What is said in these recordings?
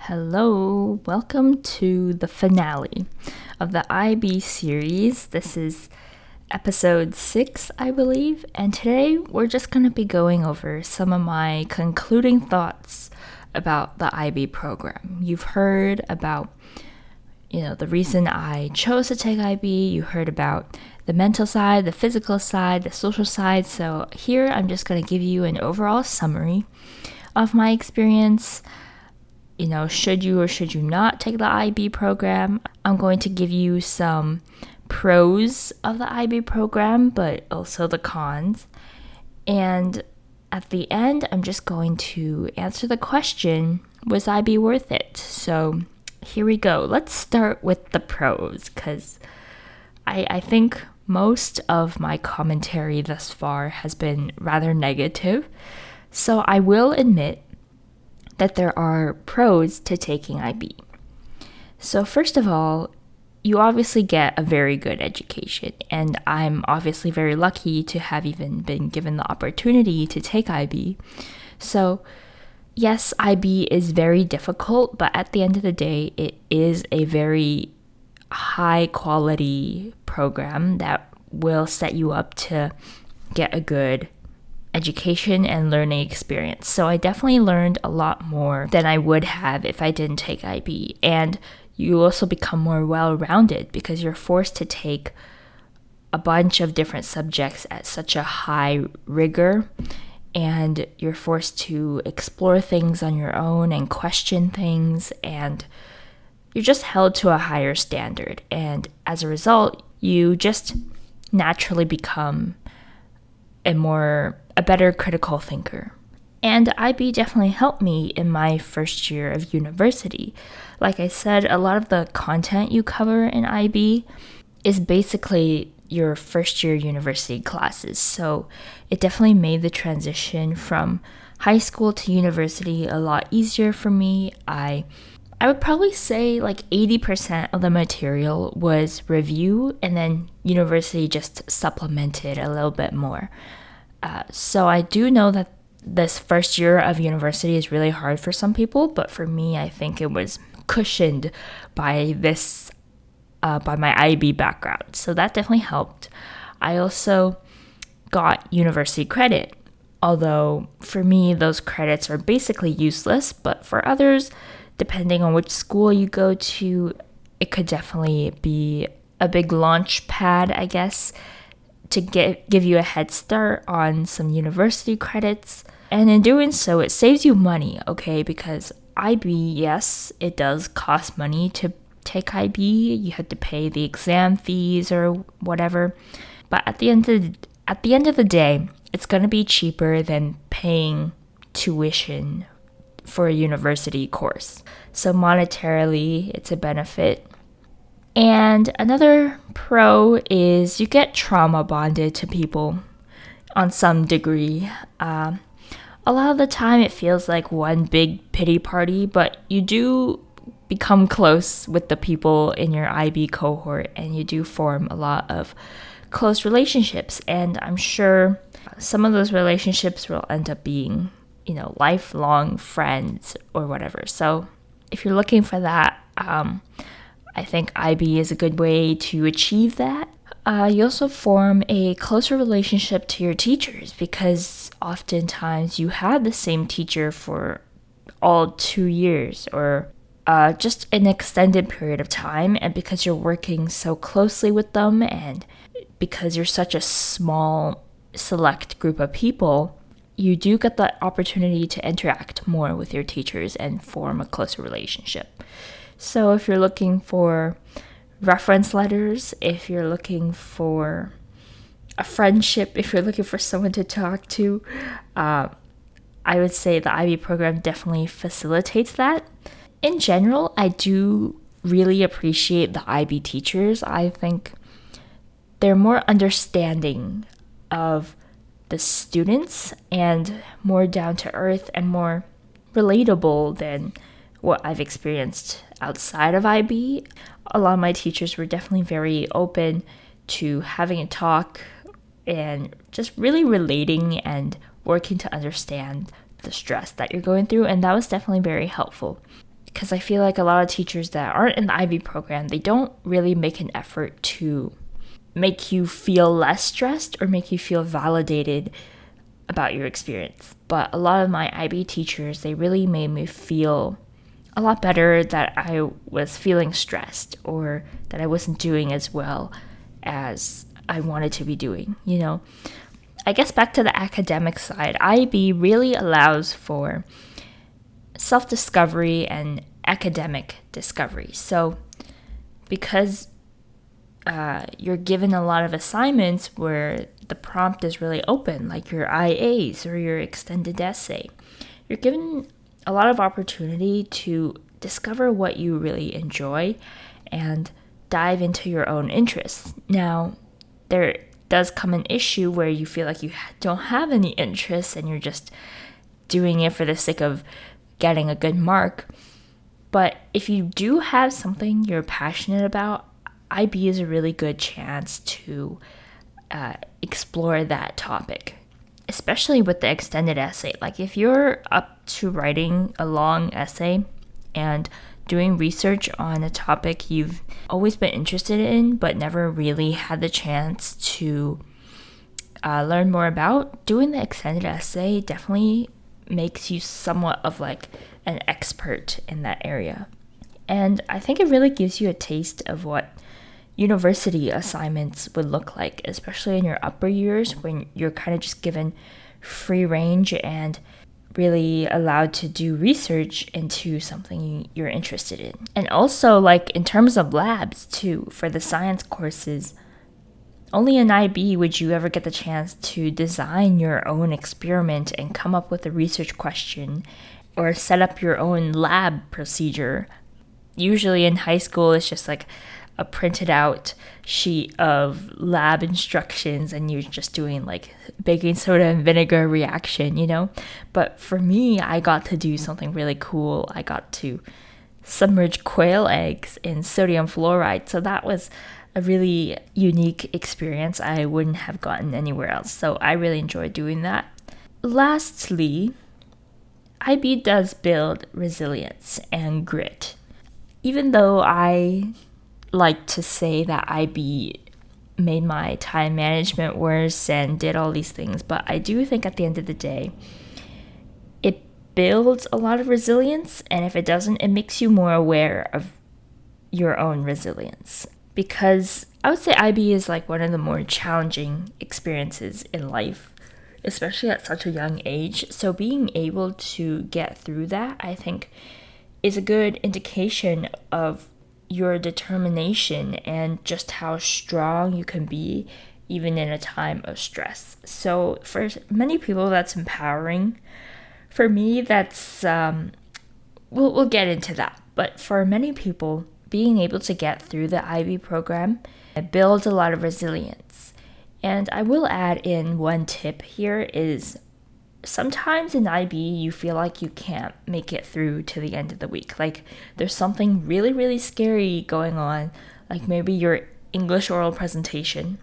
Hello, welcome to the finale of the IB series. This is episode 6, I believe, and today we're just going to be going over some of my concluding thoughts about the IB program. You've heard about, the reason I chose to take IB. You heard about the mental side, the physical side, the social side. So here I'm just going to give you an overall summary of my experience. Should you or should you not take the IB program? I'm going to give you some pros of the IB program, but also the cons. And at the end, I'm just going to answer the question, was IB worth it? So here we go. Let's start with the pros, because I think most of my commentary thus far has been rather negative. So I will admit that there are pros to taking IB. So first of all, you obviously get a very good education, and I'm obviously very lucky to have even been given the opportunity to take IB. So yes, IB is very difficult, but at the end of the day, it is a very high quality program that will set you up to get a good education and learning experience. So I definitely learned a lot more than I would have if I didn't take IB. And you also become more well-rounded because you're forced to take a bunch of different subjects at such a high rigor, and you're forced to explore things on your own and question things, and you're just held to a higher standard. And as a result, you just naturally become a better critical thinker. And IB definitely helped me in my first year of university. Like I said, a lot of the content you cover in IB is basically your first year university classes. So it definitely made the transition from high school to university a lot easier for me. I would probably say like 80% of the material was review, and then university just supplemented a little bit more. So I do know that this first year of university is really hard for some people, but for me, I think it was cushioned by by my IB background. So that definitely helped. I also got university credit, although for me, those credits are basically useless, but for others, depending on which school you go to, it could definitely be a big launch pad, I guess, to give you a head start on some university credits. And in doing so, it saves you money, okay? Because IB, yes, it does cost money to take IB. You have to pay the exam fees or whatever. But at the end of the day, it's going to be cheaper than paying tuition for a university course. So monetarily, it's a benefit. And another pro is you get trauma bonded to people on some degree. A lot of the time it feels like one big pity party, but you do become close with the people in your IB cohort, and you do form a lot of close relationships. And I'm sure some of those relationships will end up being, lifelong friends or whatever. So if you're looking for that, I think IB is a good way to achieve that. You also form a closer relationship to your teachers, because oftentimes you have the same teacher for all 2 years or just an extended period of time. And because you're working so closely with them, and because you're such a small select group of people, you do get the opportunity to interact more with your teachers and form a closer relationship. So if you're looking for reference letters, if you're looking for a friendship, if you're looking for someone to talk to, I would say the IB program definitely facilitates that. In general, I do really appreciate the IB teachers. I think they're more understanding of the students and more down to earth and more relatable than what I've experienced outside of IB. A lot of my teachers were definitely very open to having a talk and just really relating and working to understand the stress that you're going through, and that was definitely very helpful. because I feel like a lot of teachers that aren't in the IB program, they don't really make an effort to make you feel less stressed or make you feel validated about your experience. But a lot of my IB teachers, they really made me feel a lot better that I was feeling stressed or that I wasn't doing as well as I wanted to be doing, you know. I guess back to the academic side, IB really allows for self-discovery and academic discovery. So because you're given a lot of assignments where the prompt is really open, like your IAs or your extended essay, you're given a lot of opportunity to discover what you really enjoy and dive into your own interests. Now, there does come an issue where you feel like you don't have any interests and you're just doing it for the sake of getting a good mark. But if you do have something you're passionate about, IB is a really good chance to explore that topic, especially with the extended essay. Like if you're up to writing a long essay and doing research on a topic you've always been interested in but never really had the chance to learn more about, doing the extended essay definitely makes you somewhat of like an expert in that area. And I think it really gives you a taste of what university assignments would look like, especially in your upper years when you're kind of just given free range and really allowed to do research into something you're interested in. And also, like in terms of labs too, for the science courses, only in IB would you ever get the chance to design your own experiment and come up with a research question or set up your own lab procedure. Usually in high school, it's just like a printed out sheet of lab instructions and you're just doing like baking soda and vinegar reaction, you know? But for me, I got to do something really cool. I got to submerge quail eggs in sodium fluoride. So that was a really unique experience I wouldn't have gotten anywhere else. So I really enjoyed doing that. Lastly, IB does build resilience and grit. Even though I like to say that IB made my time management worse and did all these things, but I do think at the end of the day, it builds a lot of resilience, and if it doesn't, it makes you more aware of your own resilience. Because I would say IB is like one of the more challenging experiences in life, especially at such a young age. So being able to get through that, I think, is a good indication of your determination and just how strong you can be even in a time of stress. So for many people, that's empowering. For me, that's we'll get into that. But for many people, being able to get through the IB program, it builds a lot of resilience. And I will add in one tip here is sometimes in IB, you feel like you can't make it through to the end of the week. Like there's something really, really scary going on, like maybe your English oral presentation,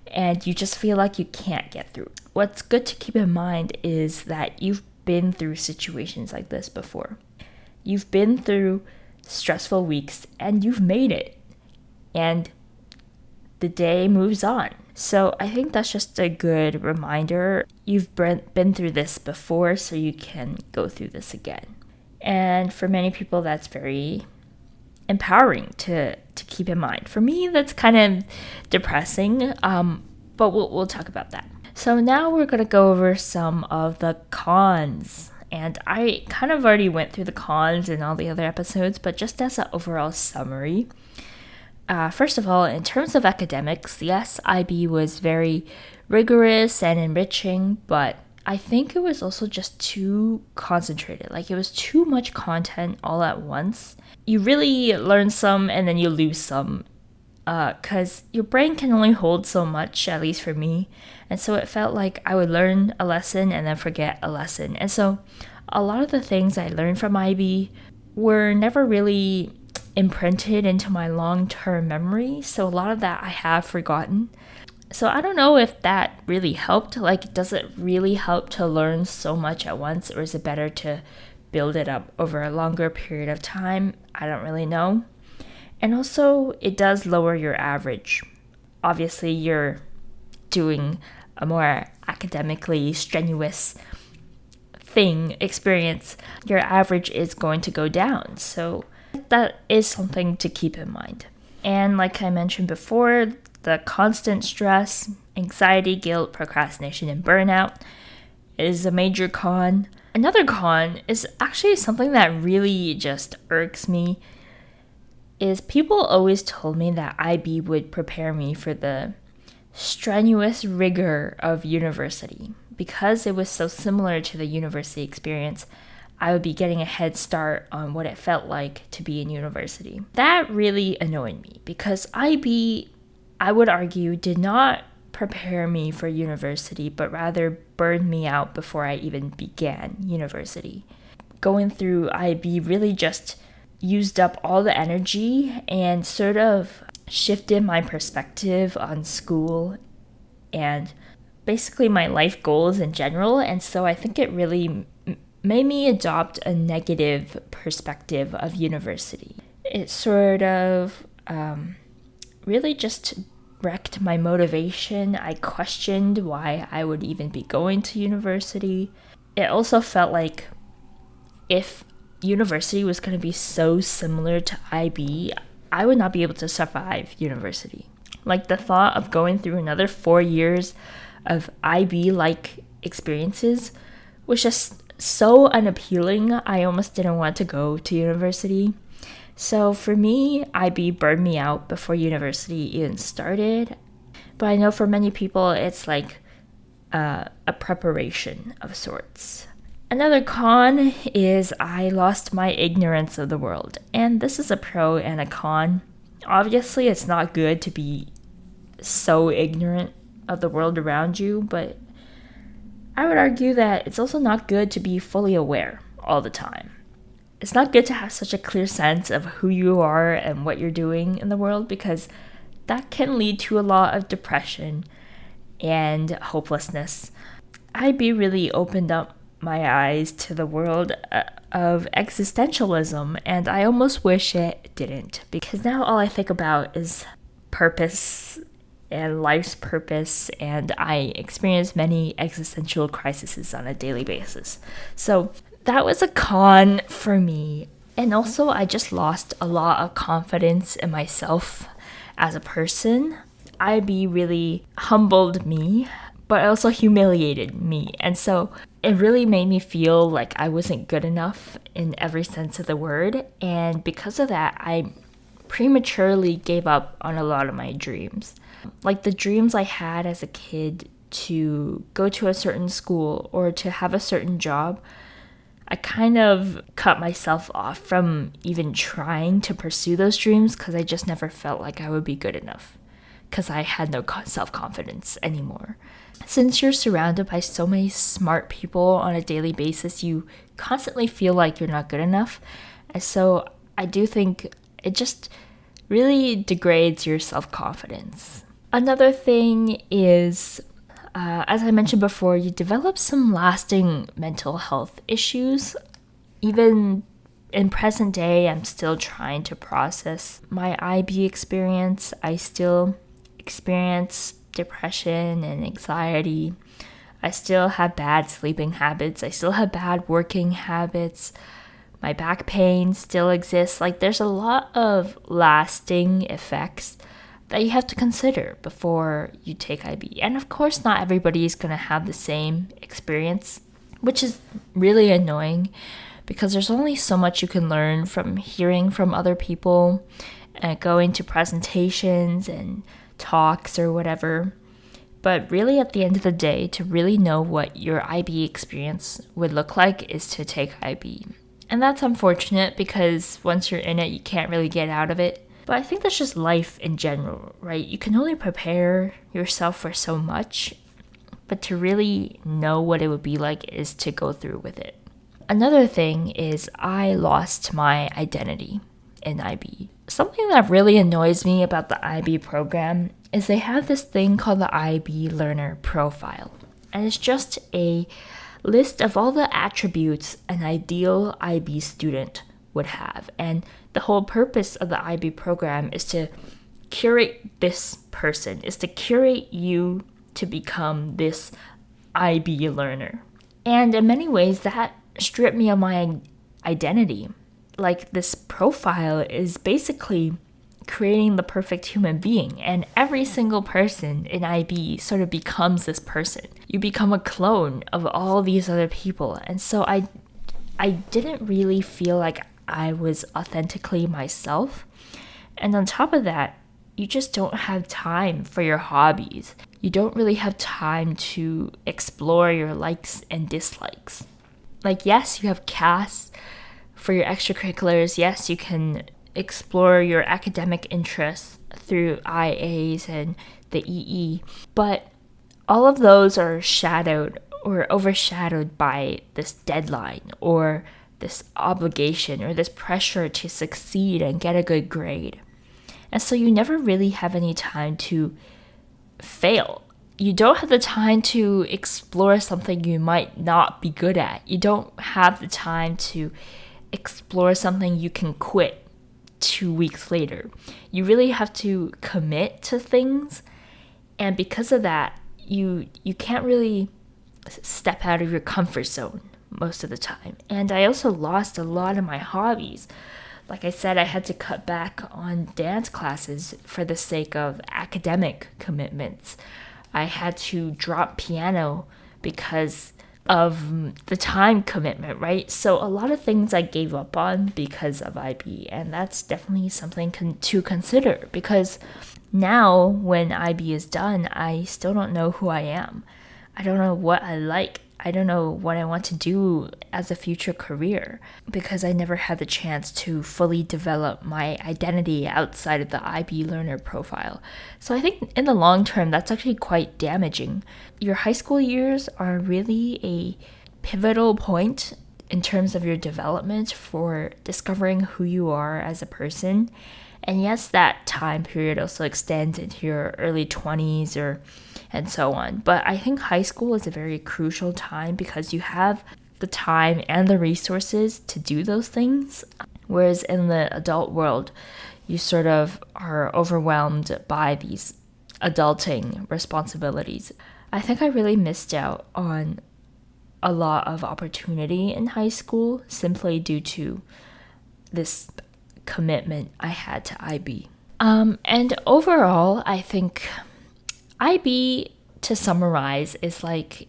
and you just feel like you can't get through. What's good to keep in mind is that you've been through situations like this before. You've been through stressful weeks and you've made it. And the day moves on. So I think that's just a good reminder. You've been through this before, so you can go through this again. And for many people, that's very empowering to keep in mind. For me, that's kind of depressing, but we'll talk about that. So now we're going to go over some of the cons. And I kind of already went through the cons in all the other episodes, but just as an overall summary, first of all, in terms of academics, yes, IB was very rigorous and enriching, but I think it was also just too concentrated. Like it was too much content all at once. You really learn some and then you lose some, because your brain can only hold so much, at least for me. And so it felt like I would learn a lesson and then forget a lesson. And so a lot of the things I learned from IB were never really imprinted into my long-term memory. So a lot of that I have forgotten. So I don't know if that really helped. Like, does it really help to learn so much at once, or is it better to build it up over a longer period of time, I don't really know. And also, it does lower your average. Obviously, you're doing a more academically strenuous experience, your average is going to go down. So that is something to keep in mind. And like I mentioned before, the constant stress, anxiety, guilt, procrastination, and burnout is a major con. Another con is actually something that really just irks me, is people always told me that IB would prepare me for the strenuous rigor of university. Because it was so similar to the university experience, I would be getting a head start on what it felt like to be in university. That really annoyed me because IB, I would argue, did not prepare me for university, but rather burned me out before I even began university. Going through IB really just used up all the energy and sort of shifted my perspective on school and basically my life goals in general. And so I think it really made me adopt a negative perspective of university. It sort of really just wrecked my motivation. I questioned why I would even be going to university. It also felt like if university was going to be so similar to IB, I would not be able to survive university. Like the thought of going through another 4 years of IB-like experiences was just so unappealing. I almost didn't want to go to university. So for me, IB burned me out before university even started. But I know for many people, it's like a preparation of sorts. Another con is I lost my ignorance of the world. And this is a pro and a con. Obviously, it's not good to be so ignorant of the world around you, but I would argue that it's also not good to be fully aware all the time. It's not good to have such a clear sense of who you are and what you're doing in the world, because that can lead to a lot of depression and hopelessness. IB really opened up my eyes to the world of existentialism, and I almost wish it didn't, because now all I think about is purpose and life's purpose, and I experience many existential crises on a daily basis. So that was a con for me. And also, I just lost a lot of confidence in myself as a person. IB really humbled me, but also humiliated me. And so it really made me feel like I wasn't good enough in every sense of the word. And because of that, I prematurely gave up on a lot of my dreams. Like the dreams I had as a kid to go to a certain school or to have a certain job, I kind of cut myself off from even trying to pursue those dreams because I just never felt like I would be good enough, because I had no self-confidence anymore. Since you're surrounded by so many smart people on a daily basis, you constantly feel like you're not good enough. And so I do think it just really degrades your self-confidence. Another thing is, as I mentioned before, you develop some lasting mental health issues. Even in present day, I'm still trying to process my IB experience. I still experience depression and anxiety. I still have bad sleeping habits. I still have bad working habits. My back pain still exists. Like, there's a lot of lasting effects that you have to consider before you take IB. And of course, not everybody is going to have the same experience, which is really annoying because there's only so much you can learn from hearing from other people and going to presentations and talks or whatever. But really, at the end of the day, to really know what your IB experience would look like is to take IB. And that's unfortunate because once you're in it, you can't really get out of it. But I think that's just life in general, right? You can only prepare yourself for so much, but to really know what it would be like is to go through with it. Another thing is I lost my identity in IB. Something that really annoys me about the IB program is they have this thing called the IB Learner Profile. And it's just a list of all the attributes an ideal IB student would have. And the whole purpose of the IB program is to curate this person, is to curate you to become this IB learner. And in many ways, that stripped me of my identity. Like, this profile is basically creating the perfect human being, and every single person in IB sort of becomes this person. You become a clone of all these other people. And so I didn't really feel like I was authentically myself. And on top of that, you just don't have time for your hobbies. You don't really have time to explore your likes and dislikes. Like, yes, you have CAS for your extracurriculars. Yes, you can explore your academic interests through IAs and the EE, but all of those are shadowed or overshadowed by this deadline or this obligation or this pressure to succeed and get a good grade. And so you never really have any time to fail. You don't have the time to explore something you might not be good at. You don't have the time to explore something you can quit 2 weeks later. You really have to commit to things, and because of that, you can't really step out of your comfort zone most of the time. And I also lost a lot of my hobbies. Like I said, I had to cut back on dance classes for the sake of academic commitments. I had to drop piano because of the time commitment, right? So a lot of things I gave up on because of IB, and that's definitely something to consider, because now when IB is done, I still don't know who I am. I don't know what I like. I don't know what I want to do as a future career, because I never had the chance to fully develop my identity outside of the IB learner profile. So I think in the long term, that's actually quite damaging. Your high school years are really a pivotal point in terms of your development for discovering who you are as a person. And yes, that time period also extends into your early 20s and so on. But I think high school is a very crucial time because you have the time and the resources to do those things. Whereas in the adult world, you sort of are overwhelmed by these adulting responsibilities. I think I really missed out on a lot of opportunity in high school simply due to this commitment I had to IB. And overall, I think IB, to summarize, is like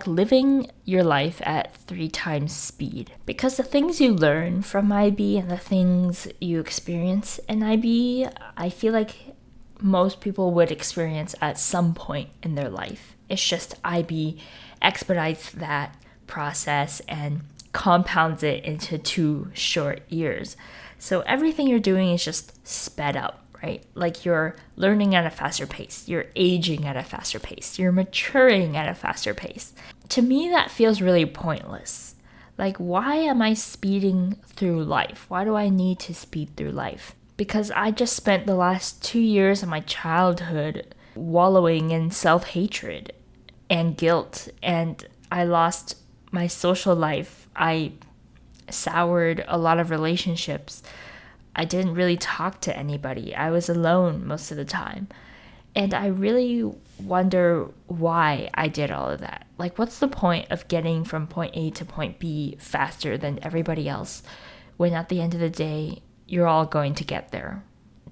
living your life at 3 times speed. Because the things you learn from IB and the things you experience in IB, I feel like most people would experience at some point in their life. It's just IB expedites that process and compounds it into 2 short years. So everything you're doing is just sped up, right? Like, you're learning at a faster pace, you're aging at a faster pace, you're maturing at a faster pace. To me, that feels really pointless. Like, why am I speeding through life? Why do I need to speed through life? Because I just spent the last 2 years of my childhood wallowing in self-hatred and guilt, and I lost my social life. I soured a lot of relationships. I didn't really talk to anybody. I was alone most of the time. And I really wonder why I did all of that. Like, what's the point of getting from point A to point B faster than everybody else when at the end of the day, you're all going to get there?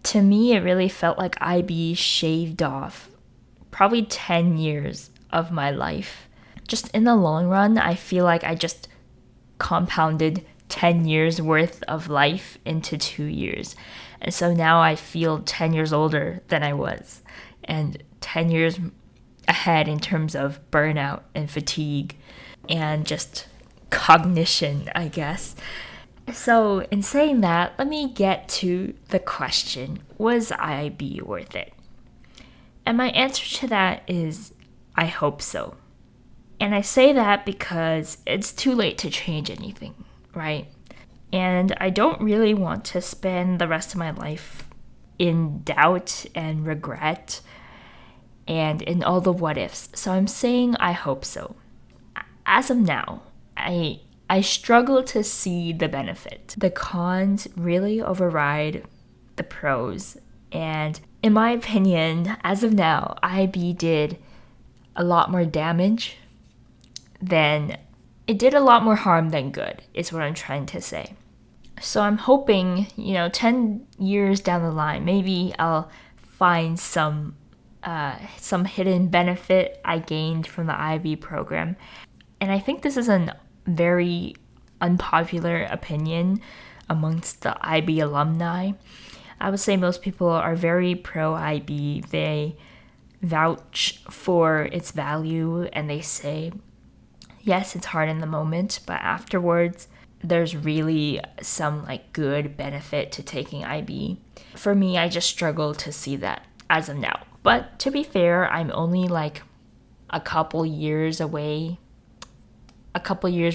To me, it really felt like IB shaved off probably 10 years of my life. Just in the long run, I feel like I just compounded 10 years worth of life into 2 years. And so now I feel 10 years older than I was, and 10 years ahead in terms of burnout and fatigue and just cognition, I guess. So in saying that, let me get to the question, was IB worth it? And my answer to that is, I hope so. And I say that because it's too late to change anything, right? And I don't really want to spend the rest of my life in doubt and regret and in all the what ifs. So I'm saying I hope so. as of now, I struggle to see the benefit. The cons really override the pros. And in my opinion, as of now, IB did a lot more damage than it did a lot more harm than good, is what I'm trying to say. So I'm hoping, 10 years down the line, maybe I'll find some hidden benefit I gained from the IB program. And I think this is a very unpopular opinion amongst the IB alumni. I would say most people are very pro IB. They vouch for its value and they say, yes, it's hard in the moment, but afterwards, there's really some good benefit to taking IB. For me, I just struggle to see that as of now. But to be fair, I'm only a couple years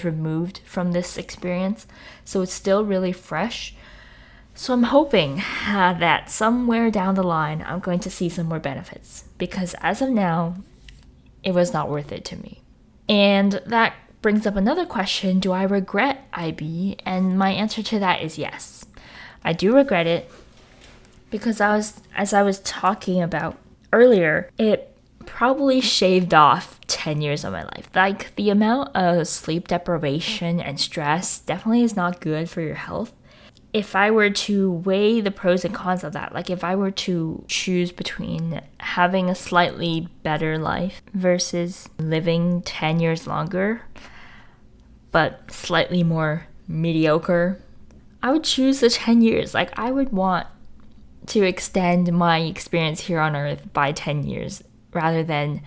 removed from this experience, so it's still really fresh. So I'm hoping that somewhere down the line, I'm going to see some more benefits, because as of now, it was not worth it to me. And that brings up another question: do I regret IB? And my answer to that is yes. I do regret it, because as I was talking about earlier, it probably shaved off 10 years of my life. The amount of sleep deprivation and stress definitely is not good for your health. If I were to weigh the pros and cons of that, if I were to choose between having a slightly better life versus living 10 years longer, but slightly more mediocre, I would choose the 10 years. I would want to extend my experience here on Earth by 10 years rather than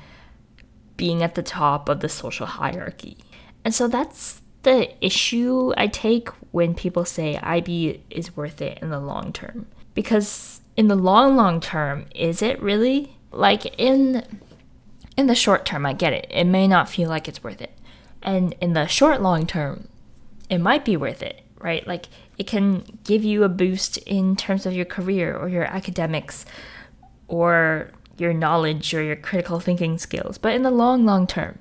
being at the top of the social hierarchy. And so that's the issue I take when people say IB is worth it in the long term. Because in the long term, is it really? In the short term, I get it. It may not feel like it's worth it. And in the long term, it might be worth it, right? It can give you a boost in terms of your career or your academics or your knowledge or your critical thinking skills. But in the long term,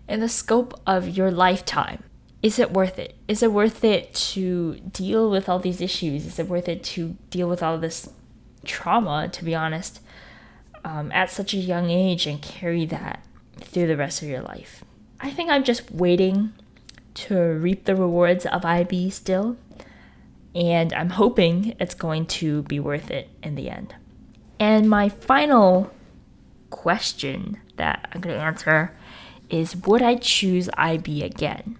in the scope of your lifetime, is it worth it? Is it worth it to deal with all these issues? Is it worth it to deal with all this trauma, to be honest, at such a young age and carry that through the rest of your life? I think I'm just waiting to reap the rewards of IB still, and I'm hoping it's going to be worth it in the end. And my final question that I'm going to answer is, would I choose IB again?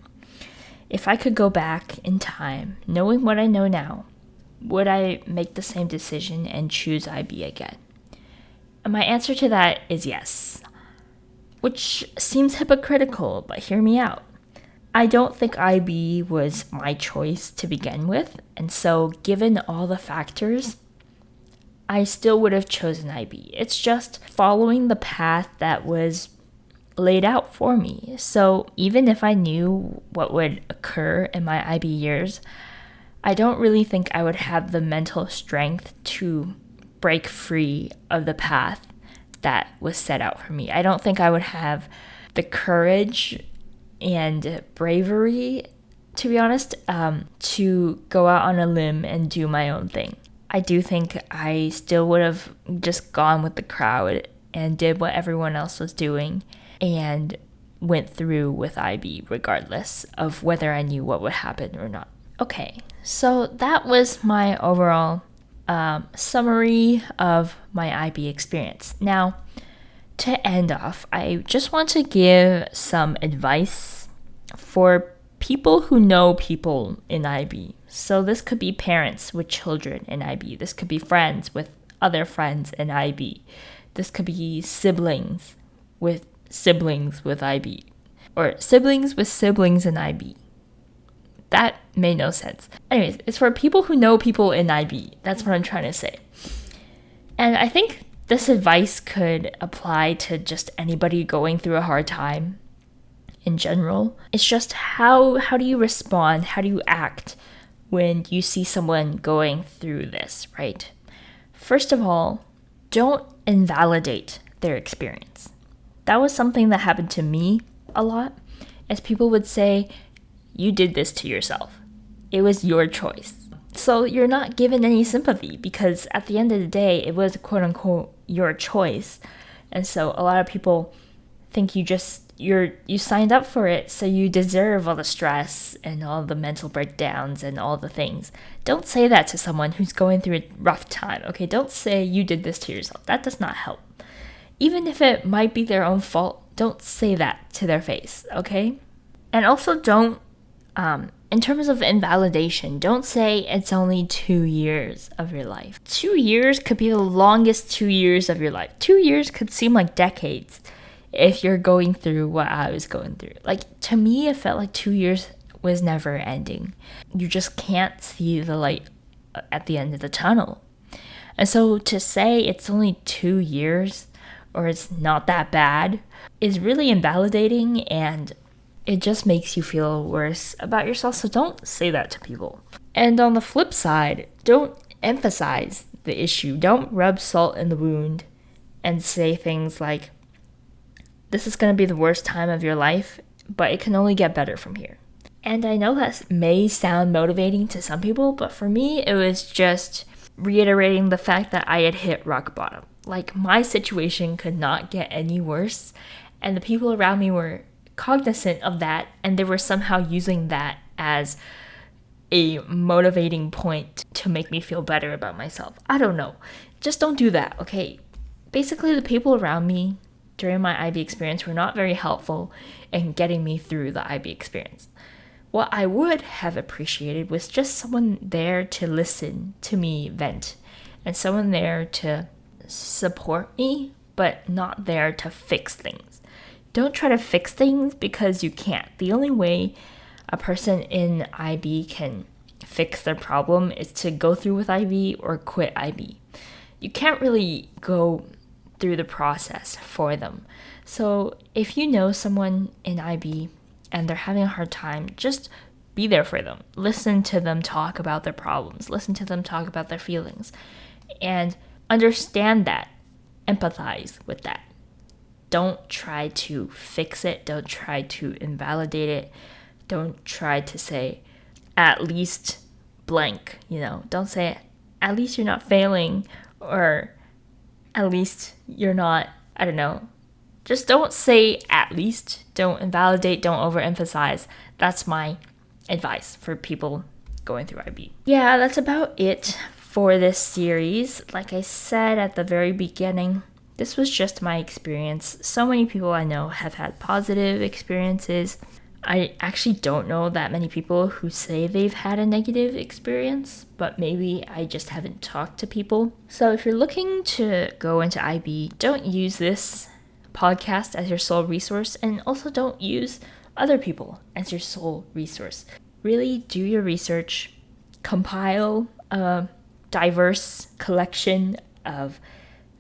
If I could go back in time, knowing what I know now, would I make the same decision and choose IB again? And my answer to that is yes, which seems hypocritical, but hear me out. I don't think IB was my choice to begin with, and so given all the factors, I still would have chosen IB. It's just following the path that was laid out for me. So even if I knew what would occur in my IB years, I don't really think I would have the mental strength to break free of the path that was set out for me. I don't think I would have the courage and bravery, to be honest, to go out on a limb and do my own thing. I do think I still would have just gone with the crowd and did what everyone else was doing and went through with IB regardless of whether I knew what would happen or not. Okay, so that was my overall summary of my IB experience. Now, to end off, I just want to give some advice for people who know people in IB. So this could be parents with children in IB. This could be friends with other friends in IB. This could be siblings with IB. Or siblings with siblings in IB. That made no sense. Anyways, it's for people who know people in IB. That's what I'm trying to say. And I think this advice could apply to just anybody going through a hard time in general. It's just how do you respond? How do you act when you see someone going through this, right? First of all, don't invalidate their experience. That was something that happened to me a lot. as people would say, you did this to yourself. It was your choice. So you're not given any sympathy because at the end of the day, it was quote unquote your choice. And so a lot of people think you signed up for it, so you deserve all the stress and all the mental breakdowns and all the things. Don't say that to someone who's going through a rough time, okay? Don't say you did this to yourself. That does not help. Even if it might be their own fault, don't say that to their face, okay? And also don't, in terms of invalidation, don't say it's only 2 years of your life. 2 years could be the longest 2 years of your life. 2 years could seem like decades if you're going through what I was going through. Like, to me, it felt like 2 years was never ending. You just can't see the light at the end of the tunnel. And so to say it's only 2 years or it's not that bad is really invalidating, and it just makes you feel worse about yourself. So don't say that to people. And on the flip side, don't emphasize the issue. Don't rub salt in the wound and say things like, this is going to be the worst time of your life, but it can only get better from here. And I know that may sound motivating to some people, but for me, it was just reiterating the fact that I had hit rock bottom. Like, my situation could not get any worse, and the people around me were cognizant of that, and they were somehow using that as a motivating point to make me feel better about myself. I don't know. Just don't do that, okay? Basically, the people around me during my IB experience were not very helpful in getting me through the IB experience. What I would have appreciated was just someone there to listen to me vent, and someone there to support me, but not there to fix things. Don't try to fix things because you can't. The only way a person in IB can fix their problem is to go through with IB or quit IB. You can't really go through the process for them. So if you know someone in IB and they're having a hard time, just be there for them. Listen to them talk about their problems. Listen to them talk about their feelings. And understand that. Empathize with that. Don't try to fix it. Don't try to invalidate it. Don't try to say, at least blank, Don't say, at least you're not failing, or at least you're not, I don't know. Just don't say at least. Don't invalidate. Don't overemphasize. That's my advice for people going through IB. Yeah, that's about it for this series. Like I said at the very beginning, this was just my experience. So many people I know have had positive experiences. I actually don't know that many people who say they've had a negative experience, but maybe I just haven't talked to people. So if you're looking to go into IB, don't use this podcast as your sole resource, and also don't use other people as your sole resource. Really do your research, compile a diverse collection of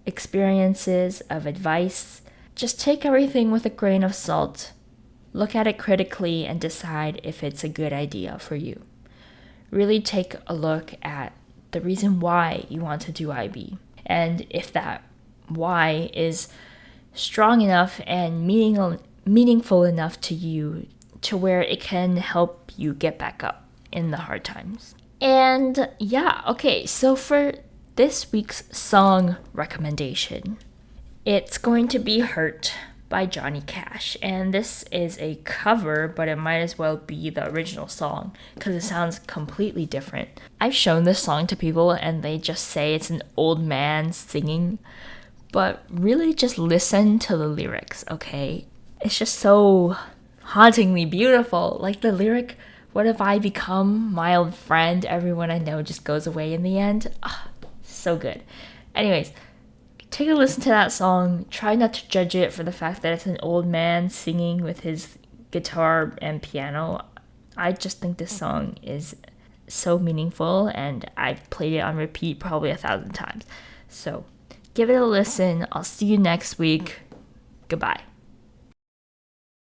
experiences, of advice. Just take everything with a grain of salt. Look at it critically and decide if it's a good idea for you. Really take a look at the reason why you want to do IB, and if that why is strong enough and meaningful enough to you to where it can help you get back up in the hard times. And yeah, okay, so for this week's song recommendation, it's going to be Hurt by Johnny Cash. And this is a cover, but it might as well be the original song because it sounds completely different. I've shown this song to people and they just say it's an old man singing, but really just listen to the lyrics, okay? It's just so hauntingly beautiful. Like the lyric, what if I become my old friend? Everyone I know just goes away in the end. So good. Anyways, take a listen to that song. Try not to judge it for the fact that it's an old man singing with his guitar and piano. I just think this song is so meaningful, and I've played it on repeat probably 1,000 times. So give it a listen. I'll see you next week. Goodbye.